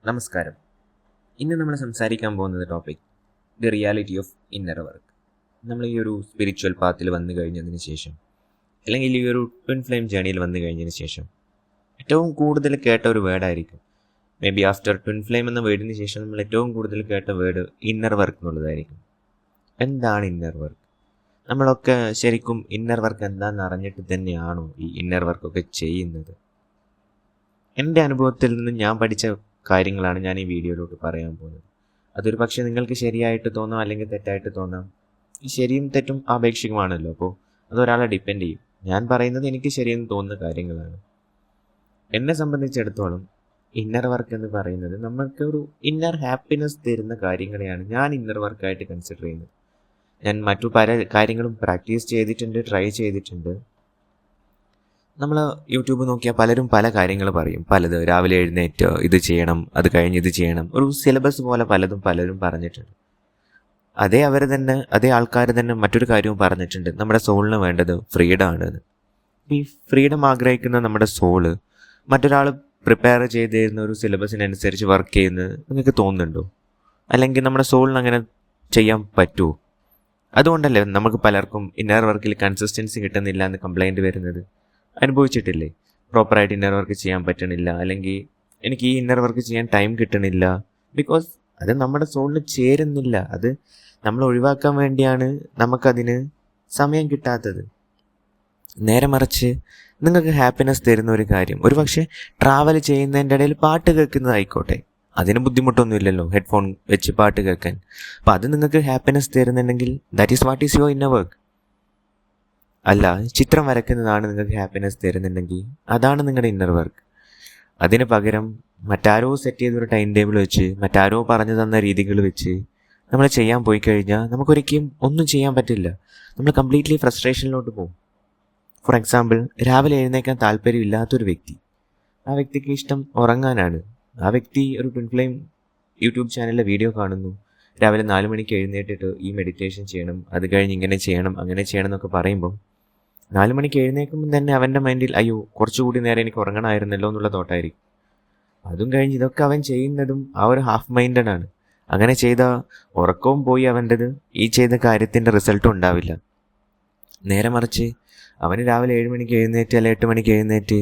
നമസ്കാരം. ഇന്ന് നമ്മൾ സംസാരിക്കാൻ പോകുന്നത് topic the reality of inner work. നമ്മൾ ഈ ഒരു സ്പിരിച്വൽ പാത്തിൽ വന്നു കഴിഞ്ഞതിന് ശേഷം, അല്ലെങ്കിൽ ഈ ഒരു ട്വിൻ ഫ്ലെയിം ജേണിയിൽ വന്നു കഴിഞ്ഞതിന് ശേഷം ഏറ്റവും കൂടുതൽ കേട്ട ഒരു വേർഡായിരിക്കും, maybe after twin flame എന്ന വേർഡിന് ശേഷം നമ്മൾ ഏറ്റവും കൂടുതൽ കേട്ട വേർഡ് ഇന്നർ വർക്ക് എന്നുള്ളതായിരിക്കും. എന്താണ് ഇന്നർ വർക്ക്? നമ്മളൊക്കെ ശരിക്കും ഇന്നർ വർക്ക് എന്താണെന്ന് അറിഞ്ഞിട്ട് തന്നെയാണോ ഈ ഇന്നർ വർക്കൊക്കെ ചെയ്യുന്നത്? എൻ്റെ അനുഭവത്തിൽ നിന്ന് ഞാൻ പഠിച്ച കാര്യങ്ങളാണ് ഞാൻ ഈ വീഡിയോയിലോട്ട് പറയാൻ പോകുന്നത്. അതൊരു പക്ഷേ നിങ്ങൾക്ക് ശരിയായിട്ട് തോന്നാം, അല്ലെങ്കിൽ തെറ്റായിട്ട് തോന്നാം. ഈ ശരിയും തെറ്റും ആപേക്ഷികമാണല്ലോ, അപ്പോൾ അതൊരാളെ ഡിപ്പെൻഡ് ചെയ്യും. ഞാൻ പറയുന്നത് എനിക്ക് ശരിയെന്ന് തോന്നുന്ന കാര്യങ്ങളാണ്. എന്നെ സംബന്ധിച്ചിടത്തോളം ഇന്നർ വർക്ക് എന്ന് പറയുന്നത് നമ്മൾക്ക് ഒരു ഇന്നർ ഹാപ്പിനെസ് തരുന്ന കാര്യങ്ങളെയാണ് ഞാൻ ഇന്നർ വർക്കായിട്ട് കൺസിഡർ ചെയ്യുന്നത്. ഞാൻ മറ്റു പല കാര്യങ്ങളും പ്രാക്ടീസ് ചെയ്തിട്ടുണ്ട്, ട്രൈ ചെയ്തിട്ടുണ്ട്. നമ്മൾ യൂട്യൂബ് നോക്കിയാൽ പലരും പല കാര്യങ്ങൾ പറയും. പലത് രാവിലെ എഴുന്നേറ്റ് ഇത് ചെയ്യണം, അത് കഴിഞ്ഞ് ഇത് ചെയ്യണം, ഒരു സിലബസ് പോലെ പലരും പറഞ്ഞിട്ടുണ്ട്. അതേ ആൾക്കാർ തന്നെ മറ്റൊരു കാര്യവും പറഞ്ഞിട്ടുണ്ട്, നമ്മുടെ സോളിന് വേണ്ടത് ഫ്രീഡം ആണെന്ന്. ഈ ഫ്രീഡം ആഗ്രഹിക്കുന്ന നമ്മുടെ സോള് മറ്റൊരാൾ പ്രിപ്പയർ ചെയ്ത് തരുന്ന ഒരു സിലബസിനനുസരിച്ച് വർക്ക് ചെയ്യുന്നത് നിങ്ങൾക്ക് തോന്നുന്നുണ്ടോ? അല്ലെങ്കിൽ നമ്മുടെ സോളിന് അങ്ങനെ ചെയ്യാൻ പറ്റുമോ? അതുകൊണ്ടല്ലേ നമുക്ക് പലർക്കും ഇന്നർ വർക്കിൽ കൺസിസ്റ്റൻസി കിട്ടുന്നില്ല എന്ന് കംപ്ലൈൻറ്റ് വരുന്നത്. അനുഭവിച്ചിട്ടില്ലേ? പ്രോപ്പറായിട്ട് ഇന്നർ വർക്ക് ചെയ്യാൻ പറ്റണില്ല, അല്ലെങ്കിൽ എനിക്ക് ഈ ഇന്നർ വർക്ക് ചെയ്യാൻ ടൈം കിട്ടണില്ല. ബിക്കോസ് അത് നമ്മുടെ സോളിന് ചേരുന്നില്ല. അത് നമ്മൾ ഒഴിവാക്കാൻ വേണ്ടിയാണ് നമുക്കതിന് സമയം കിട്ടാത്തത്. നേരെ മറിച്ച് നിങ്ങൾക്ക് ഹാപ്പിനെസ് തരുന്ന ഒരു കാര്യം, ഒരു പക്ഷേ ട്രാവൽ ചെയ്യുന്നതിൻ്റെ ഇടയിൽ പാട്ട് കേൾക്കുന്നതായിക്കോട്ടെ, അതിന് ബുദ്ധിമുട്ടൊന്നുമില്ലല്ലോ ഹെഡ്ഫോൺ വെച്ച് പാട്ട് കേൾക്കാൻ. അപ്പോൾ അത് നിങ്ങൾക്ക് ഹാപ്പിനെസ് തരുന്നുണ്ടെങ്കിൽ that is what is your inner work. അല്ല, ചിത്രം വരയ്ക്കുന്നതാണ് നിങ്ങൾക്ക് ഹാപ്പിനെസ് തരുന്നുണ്ടെങ്കിൽ അതാണ് നിങ്ങളുടെ ഇന്നർ വർക്ക്. അതിന് പകരം മറ്റാരോ സെറ്റ് ചെയ്തൊരു ടൈം ടേബിൾ വെച്ച്, മറ്റാരോ പറഞ്ഞു തന്ന രീതികൾ വെച്ച് നമ്മൾ ചെയ്യാൻ പോയി കഴിഞ്ഞാൽ നമുക്കൊരിക്കലും ഒന്നും ചെയ്യാൻ പറ്റില്ല. നമ്മൾ കംപ്ലീറ്റ്ലി ഫ്രസ്ട്രേഷനിലോട്ട് പോകും. ഫോർ എക്സാമ്പിൾ, രാവിലെ എഴുന്നേക്കാൻ താല്പര്യമില്ലാത്തൊരു വ്യക്തി, ആ വ്യക്തിക്ക് ഇഷ്ടം ഉറങ്ങാനാണ്. ആ വ്യക്തി ഒരു ട്വിൻ ഫ്ലെയിം യൂട്യൂബ് ചാനലിലെ വീഡിയോ കാണുന്നു, രാവിലെ 4 മണിക്ക് എഴുന്നേറ്റിട്ട് ഈ മെഡിറ്റേഷൻ ചെയ്യണം, അത് കഴിഞ്ഞ് ഇങ്ങനെ ചെയ്യണം, അങ്ങനെ ചെയ്യണം എന്നൊക്കെ പറയുമ്പം 4 മണിക്ക് എഴുന്നേൽക്കുമ്പോൾ തന്നെ അവൻ്റെ മൈൻഡിൽ അയ്യോ കുറച്ചുകൂടി നേരം എനിക്ക് ഉറങ്ങണമായിരുന്നല്ലോ എന്നുള്ള തോട്ടായിരിക്കും. അതും കഴിഞ്ഞ് ഇതൊക്കെ അവൻ ചെയ്യുന്നതും ആ ഒരു ഹാഫ് മൈൻഡഡ് ആണ്. അങ്ങനെ ചെയ്ത ഉറക്കവും പോയി അവൻ്റെത്, ഈ ചെയ്ത കാര്യത്തിൻ്റെ റിസൾട്ടും ഉണ്ടാവില്ല. നേരെ മറിച്ച് അവന് രാവിലെ 7 മണിക്ക് എഴുന്നേറ്റ് അല്ലെങ്കിൽ 8 മണിക്ക് എഴുന്നേറ്റ്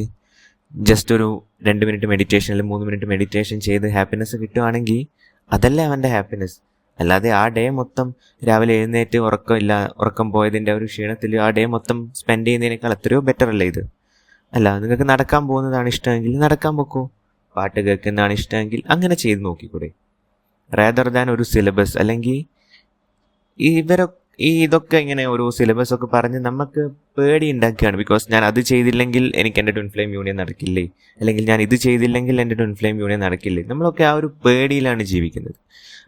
ജസ്റ്റ് ഒരു 2 മിനിറ്റ് മെഡിറ്റേഷൻ അല്ലെങ്കിൽ 3 മിനിറ്റ് മെഡിറ്റേഷൻ ചെയ്ത് ഹാപ്പിനെസ് കിട്ടുവാണെങ്കിൽ അതല്ലേ അവൻ്റെ ഹാപ്പിനെസ്. അല്ലാതെ ആ ഡേ മൊത്തം രാവിലെ എഴുന്നേറ്റ് ഉറക്കം പോയതിൻ്റെ ഒരു ക്ഷീണത്തിൽ ആ ഡേ മൊത്തം സ്പെൻഡ് ചെയ്യുന്നതിനേക്കാൾ എത്രയോ ബെറ്റർ അല്ലേ ഇത്? അല്ല, നിങ്ങൾക്ക് നടക്കാൻ പോകുന്നതാണ് ഇഷ്ടമെങ്കിൽ നടക്കാൻ പോക്കോ, പാട്ട് കേൾക്കുന്നതാണ് ഇഷ്ടമെങ്കിൽ അങ്ങനെ ചെയ്ത് നോക്കിക്കൂടെ? റേദർ ദാൻ ഒരു സിലബസ്, അല്ലെങ്കിൽ ഇതൊക്കെ ഇങ്ങനെ ഒരു സിലബസ് ഒക്കെ പറഞ്ഞ് നമുക്ക് പേടി ഉണ്ടാക്കുകയാണ്. ബിക്കോസ് ഞാൻ അത് ചെയ്തില്ലെങ്കിൽ എനിക്ക് എൻ്റെ ട്വിൻ ഫ്ലെയിം യൂണിയൻ നടക്കില്ലേ, അല്ലെങ്കിൽ ഞാൻ ഇത് ചെയ്തില്ലെങ്കിൽ എൻ്റെ ട്വിൻ ഫ്ലെയിം യൂണിയൻ നടക്കില്ലേ. നമ്മളൊക്കെ ആ ഒരു പേടിയിലാണ് ജീവിക്കുന്നത്.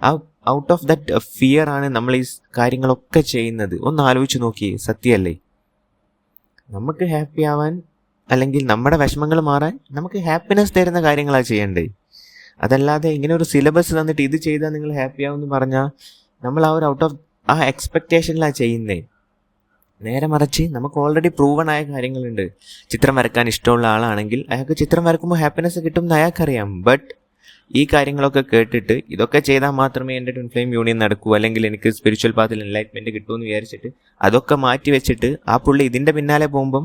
ആ ഔട്ട് ഓഫ് ദറ്റ് ഫിയർ ആണ് നമ്മൾ ഈ കാര്യങ്ങളൊക്കെ ചെയ്യുന്നത്. ഒന്ന് ആലോചിച്ച് നോക്കിയേ, സത്യമല്ലേ? നമുക്ക് ഹാപ്പി ആവാൻ, അല്ലെങ്കിൽ നമ്മുടെ വിഷമങ്ങൾ മാറാൻ നമുക്ക് ഹാപ്പിനെസ് തരുന്ന കാര്യങ്ങളാണ് ചെയ്യേണ്ടത്. അതല്ലാതെ ഇങ്ങനെ ഒരു സിലബസ് തന്നിട്ട് ഇത് ചെയ്താൽ നിങ്ങൾ ഹാപ്പി ആവുമെന്ന് പറഞ്ഞാൽ നമ്മൾ ആ ഒരു ഔട്ട് ഓഫ് ആ എക്സ്പെക്റ്റേഷനിലാണ് ചെയ്യുന്നത്. നേരെ മറിച്ച് നമുക്ക് ഓൾറെഡി പ്രൂവൺ ആയ കാര്യങ്ങളുണ്ട്. ചിത്രം വരക്കാൻ ഇഷ്ടമുള്ള ആളാണെങ്കിൽ അയാൾക്ക് ചിത്രം വരക്കുമ്പോൾ ഹാപ്പിനെസ് കിട്ടും എന്ന് അയാൾക്കറിയാം. ബട്ട് ഈ കാര്യങ്ങളൊക്കെ കേട്ടിട്ട് ഇതൊക്കെ ചെയ്താൽ മാത്രമേ എൻ്റെ ട്വിൻ ഫ്ലെയിം യൂണിയൻ നടക്കൂ, അല്ലെങ്കിൽ എനിക്ക് സ്പിരിച്വൽ പാത്തിൽ എൻലൈറ്റ്മെൻറ്റ് കിട്ടുമെന്ന് വിചാരിച്ചിട്ട് അതൊക്കെ മാറ്റി വെച്ചിട്ട് ആ പുള്ളി ഇതിൻ്റെ പിന്നാലെ പോകുമ്പം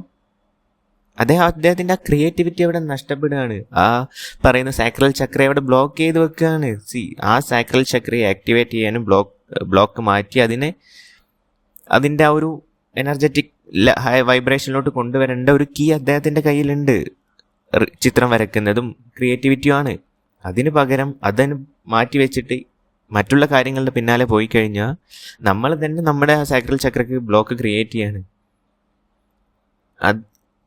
അദ്ദേഹത്തിൻ്റെ ആ ക്രിയേറ്റിവിറ്റി അവിടെ നഷ്ടപ്പെടുകയാണ്. ആ പറയുന്ന സാക്രൽ ചക്ര അവിടെ ബ്ലോക്ക് ചെയ്ത് വെക്കുകയാണ്. ആ സാക്രൽ ചക്രയെ ആക്ടിവേറ്റ് ചെയ്യാനും ബ്ലോക്ക് മാറ്റി അതിൻ്റെ ആ ഒരു എനർജറ്റിക് ഹൈ വൈബ്രേഷനിലോട്ട് കൊണ്ടുവരേണ്ട ഒരു കീ അദ്ദേഹത്തിൻ്റെ കയ്യിലുണ്ട്. ചിത്രം വരയ്ക്കുന്നതും ക്രിയേറ്റിവിറ്റിയുമാണ്. അതിന് പകരം അതിന് മാറ്റി വെച്ചിട്ട് മറ്റുള്ള കാര്യങ്ങളുടെ പിന്നാലെ പോയി കഴിഞ്ഞാൽ നമ്മൾ തന്നെ നമ്മുടെ ആ സാക്രൽ ചക്രയ്ക്ക് ബ്ലോക്ക് ക്രിയേറ്റ് ചെയ്യാണ്.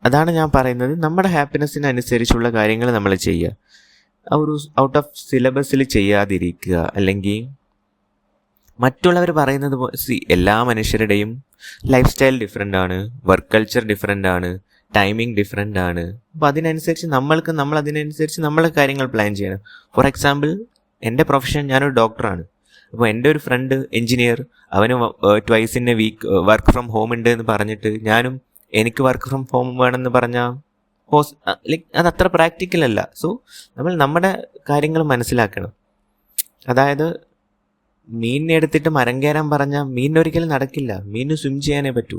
അതാണ് ഞാൻ പറയുന്നത്, നമ്മുടെ ഹാപ്പിനെസ്സിനനുസരിച്ചുള്ള കാര്യങ്ങൾ നമ്മൾ ചെയ്യുക. ആ ഒരു ഔട്ട് ഓഫ് സിലബസിൽ ചെയ്യാതിരിക്കുക. അല്ലെങ്കിൽ മറ്റുള്ളവർ പറയുന്നത് എല്ലാ മനുഷ്യരുടെയും ലൈഫ് സ്റ്റൈൽ ഡിഫറെൻ്റ് ആണ്, വർക്ക് കൾച്ചർ ഡിഫറെൻ്റ് ആണ്, ടൈമിംഗ് ഡിഫറെൻ്റ് ആണ്. അപ്പോൾ അതിനനുസരിച്ച് നമ്മൾ അതിനനുസരിച്ച് നമ്മളെ കാര്യങ്ങൾ പ്ലാൻ ചെയ്യണം. ഫോർ എക്സാമ്പിൾ, എൻ്റെ പ്രൊഫഷൻ, ഞാനൊരു ഡോക്ടറാണ്. അപ്പോൾ എൻ്റെ ഒരു ഫ്രണ്ട് എൻജിനീയർ, അവന് twice in a week work from home ഉണ്ട് എന്ന് പറഞ്ഞിട്ട് എനിക്ക് വർക്ക് ഫ്രം ഹോം വേണമെന്ന് പറഞ്ഞാൽ ലൈക്ക് അതത്ര പ്രാക്ടിക്കൽ അല്ല. സോ നമ്മൾ നമ്മുടെ കാര്യങ്ങൾ മനസ്സിലാക്കണം. അതായത് മീനിനെ എടുത്തിട്ട് മരം കയറാൻ പറഞ്ഞാൽ മീനിനൊരിക്കലും നടക്കില്ല. മീനിന് സ്വിം ചെയ്യാനേ പറ്റൂ.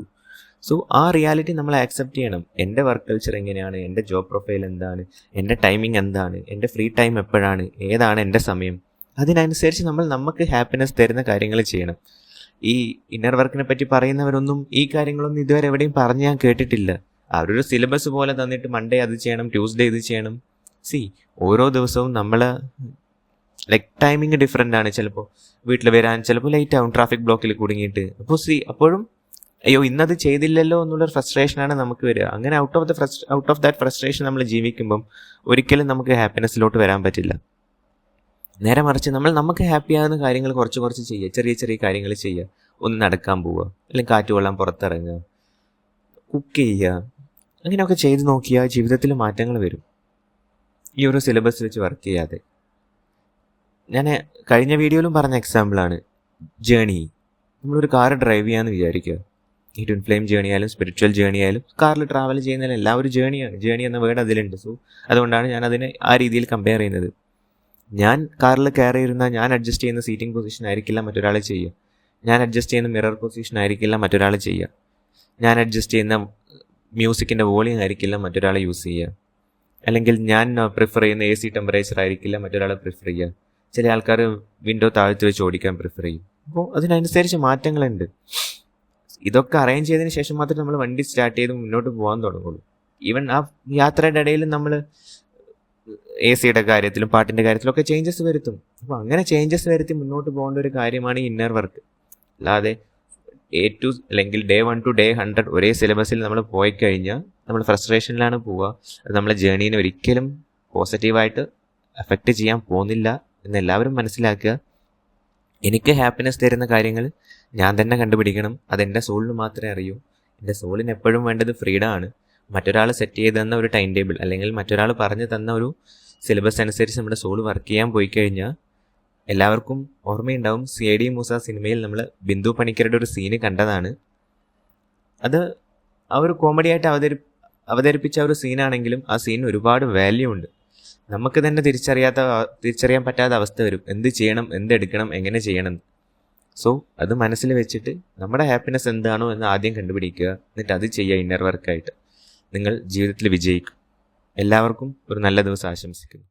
സോ ആ റിയാലിറ്റി നമ്മൾ ആക്സെപ്റ്റ് ചെയ്യണം. എൻ്റെ വർക്ക് കൾച്ചർ എങ്ങനെയാണ്, എൻ്റെ ജോബ് പ്രൊഫൈൽ എന്താണ്, എൻ്റെ ടൈമിംഗ് എന്താണ്, എൻ്റെ ഫ്രീ ടൈം എപ്പോഴാണ്, ഏതാണ് എൻ്റെ സമയം, അതിനനുസരിച്ച് നമ്മൾ നമുക്ക് ഹാപ്പിനെസ് തരുന്ന കാര്യങ്ങൾ ചെയ്യണം. ഈ ഇന്നർ വർക്കിനെ പറ്റി പറയുന്നവരൊന്നും ഈ കാര്യങ്ങളൊന്നും ഇതുവരെ എവിടെയും പറഞ്ഞ് ഞാൻ കേട്ടിട്ടില്ല. അവരൊരു സിലബസ് പോലെ തന്നിട്ട് മൺഡേ അത് ചെയ്യണം, ട്യൂസ്ഡേ ഇത് ചെയ്യണം. ഓരോ ദിവസവും നമ്മൾ ലൈക്ക് ടൈമിങ് ഡിഫറെൻ്റ് ആണ്. ചിലപ്പോൾ വീട്ടിൽ വരാൻ ചിലപ്പോൾ ലേറ്റ് ആവും, ട്രാഫിക് ബ്ലോക്കിൽ കുടുങ്ങിയിട്ട്. അപ്പോൾ അപ്പോഴും അയ്യോ ഇന്നത് ചെയ്തില്ലല്ലോ എന്നുള്ളൊരു ഫ്രസ്ട്രേഷനാണ് നമുക്ക് വരിക. അങ്ങനെ ഔട്ട് ഓഫ് ദാറ്റ് ഫ്രസ്ട്രേഷൻ നമ്മൾ ജീവിക്കുമ്പം ഒരിക്കലും നമുക്ക് ഹാപ്പിനെസ്സിലോട്ട് വരാൻ പറ്റില്ല. നേരെ മറിച്ച് നമുക്ക് ഹാപ്പിയാകുന്ന കാര്യങ്ങൾ കുറച്ച് കുറച്ച് ചെയ്യുക, ചെറിയ ചെറിയ കാര്യങ്ങൾ ചെയ്യുക. ഒന്ന് നടക്കാൻ പോവുക, അല്ലെങ്കിൽ കാറ്റ് കൊള്ളാൻ പുറത്തിറങ്ങുക, കുക്ക് ചെയ്യുക. അങ്ങനെയൊക്കെ ചെയ്ത് നോക്കിയാൽ ജീവിതത്തിൽ മാറ്റങ്ങൾ വരും. ഈ ഒരു സിലബസ് വെച്ച് വർക്ക് ചെയ്യാതെ. ഞാൻ കഴിഞ്ഞ വീഡിയോയിലും പറഞ്ഞ എക്സാമ്പിളാണ് ജേണി. നമ്മളൊരു കാർ ഡ്രൈവ് ചെയ്യാമെന്ന് വിചാരിക്കുക. ഈ ട്വിൻ ഫ്ലെയിം ജേണി ആയാലും സ്പിരിച്വൽ ജേണി ആയാലും കാറിൽ ട്രാവൽ ചെയ്യുന്നതിന് എല്ലാം ഒരു ജേണിയാണ്. ജേണി എന്ന വേർഡ് അതിലുണ്ട്. സോ അതുകൊണ്ടാണ് ഞാൻ അതിനെ ആ രീതിയിൽ കമ്പയർ ചെയ്യുന്നത്. ഞാൻ കാറിൽ കയറിയിരുന്ന ഞാൻ അഡ്ജസ്റ്റ് ചെയ്യുന്ന സീറ്റിംഗ് പൊസിഷൻ ആയിരിക്കില്ല മറ്റൊരാൾ ചെയ്യുക. ഞാൻ അഡ്ജസ്റ്റ് ചെയ്യുന്ന മിറർ പൊസിഷൻ ആയിരിക്കില്ല മറ്റൊരാൾ ചെയ്യുക. ഞാൻ അഡ്ജസ്റ്റ് ചെയ്യുന്ന മ്യൂസിക്കിൻ്റെ വോളിയം ആയിരിക്കില്ല മറ്റൊരാൾ യൂസ് ചെയ്യുക. അല്ലെങ്കിൽ ഞാൻ പ്രിഫർ ചെയ്യുന്ന AC ടെമ്പറേച്ചർ ആയിരിക്കില്ല മറ്റൊരാൾ പ്രിഫർ ചെയ്യുക. ചില ആൾക്കാർ വിൻഡോ താഴ്ത്തി വെച്ച് ഓടിക്കാൻ പ്രിഫർ ചെയ്യും. അപ്പോൾ അതിനനുസരിച്ച് മാറ്റങ്ങളുണ്ട്. ഇതൊക്കെ അറേഞ്ച് ചെയ്തതിന് ശേഷം മാത്രമേ നമ്മൾ വണ്ടി സ്റ്റാർട്ട് ചെയ്ത് മുന്നോട്ട് പോകാൻ തുടങ്ങുള്ളൂ. ഈവൻ ആ യാത്രയുടെ ഇടയിൽ നമ്മൾ AC കാര്യത്തിലും പാട്ടിൻ്റെ കാര്യത്തിലൊക്കെ ചേഞ്ചസ് വരുത്തും. അപ്പോൾ അങ്ങനെ ചേഞ്ചസ് വരുത്തി മുന്നോട്ട് പോകേണ്ട ഒരു കാര്യമാണ് ഈ ഇന്നർ വർക്ക്. അല്ലാതെ അല്ലെങ്കിൽ ഡേ 1 to day 100 ഒരേ സിലബസിൽ നമ്മൾ പോയി കഴിഞ്ഞാൽ നമ്മൾ ഫ്രസ്ട്രേഷനിലാണ് പോവുക. അത് നമ്മളെ ജേണീനെ ഒരിക്കലും പോസിറ്റീവായിട്ട് എഫക്റ്റ് ചെയ്യാൻ പോകുന്നില്ല എന്നെല്ലാവരും മനസ്സിലാക്കുക. എനിക്ക് ഹാപ്പിനെസ് തരുന്ന കാര്യങ്ങൾ ഞാൻ തന്നെ കണ്ടുപിടിക്കണം. അതെൻ്റെ സോളിന് മാത്രമേ അറിയൂ. എൻ്റെ സോളിന് എപ്പോഴും വേണ്ടത് ഫ്രീഡം ആണ്. മറ്റൊരാൾ സെറ്റ് ചെയ്ത് തന്ന ഒരു ടൈം ടേബിൾ അല്ലെങ്കിൽ മറ്റൊരാൾ പറഞ്ഞു തന്ന ഒരു സിലബസ് അനുസരിച്ച് നമ്മുടെ സോൾ വർക്ക് ചെയ്യാൻ പോയി കഴിഞ്ഞാൽ എല്ലാവർക്കും ഓർമ്മയുണ്ടാവും. CID മൂസ സിനിമയിൽ നമ്മൾ ബിന്ദു പണിക്കരുടെ ഒരു സീന് കണ്ടതാണ്. അത് ആ ഒരു കോമഡിയായിട്ട് അവതരിപ്പിച്ച ഒരു സീനാണെങ്കിലും ആ സീനിന് ഒരുപാട് വാല്യൂ ഉണ്ട്. നമുക്ക് തന്നെ തിരിച്ചറിയാൻ പറ്റാത്ത അവസ്ഥ വരും. എന്ത് ചെയ്യണം, എന്തെടുക്കണം, എങ്ങനെ ചെയ്യണം. സോ അത് മനസ്സിൽ വെച്ചിട്ട് നമ്മുടെ ഹാപ്പിനെസ് എന്താണോ എന്ന് ആദ്യം കണ്ടുപിടിക്കുക. എന്നിട്ട് അത് ചെയ്യുക ഇന്നർ വർക്കായിട്ട്. നിങ്ങൾ ജീവിതത്തിൽ വിജയിക്കും. എല്ലാവർക്കും ഒരു നല്ല ദിവസം ആശംസിക്കുന്നു.